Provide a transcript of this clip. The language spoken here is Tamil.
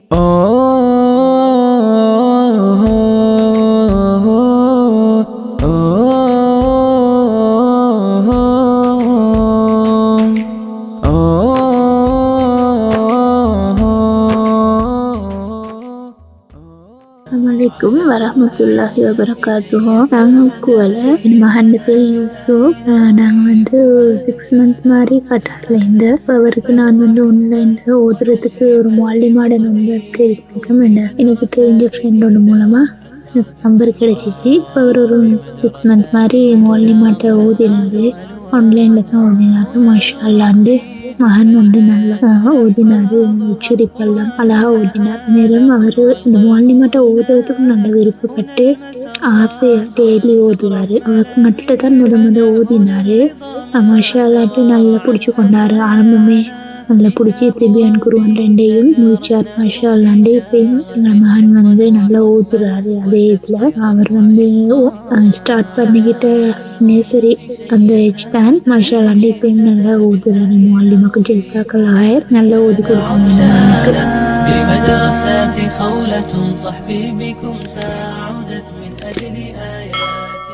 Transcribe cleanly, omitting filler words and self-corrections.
Assalamualaikum warahmatullahi wabarakatuh. நாங்கள் கூவல என் மகன் பேர் யூசுப். நாங்கள் வந்து 6 month மாதிரி கட்டாரில் இருந்து அவருக்கு நான் வந்து ஆன்லைனில் ஓதுறதுக்கு ஒரு மாலிமாட நம்பர் கிடைக்கும். எனக்கு தெரிஞ்ச ஃப்ரெண்டோட மூலமா எனக்கு நம்பர் கிடைச்சிச்சு. இப்போ அவர் ஒரு 6 month மாதிரி மாலிமாட்ட ஓதினாரு. ஆன்லைனில் தான் ஓதினாரு. மாஷா அல்லாண்டு மகன் வந்து நல்லா ஓதினாரு. உச்சரிப்பெல்லாம் அழகா ஓதினார். மேலும் அவர் இந்த மாலிமாட்ட ஓதுறதுக்கு நல்ல விருப்பப்பட்டு ஆசையா டெய்லி ஓதுவாரு. அவருக்கு மட்டும் தான் முத ஓதினாரு. மாஷா அல்லாட்டு நல்லா பிடிச்சு கொண்டாரு. ஆரம்பமே நல்லா பிடிச்சி திபியான் குருவான் ரெண்டையும் முடிச்சார். மாஷா அல்லாண்டு இப்பயும் எங்கள் மகன் வந்து நல்லா ஓதுறாரு. அதே இதுல அவர் வந்து ஸ்டார்ட் பண்ணிக்கிட்ட நேசரி அந்த ஏஜ் தான். மாஷா அல்லாண்டு இப்பயும் நல்லா ஓதுறாரு. மாலிமாக்கு ஜெசாக்கல்லாஹ் ஹைர். நல்லா ஓதி கொடுப்பாங்க எனக்கு. بمدرسات خولة صحبي بكم ساعدت من أجل آيات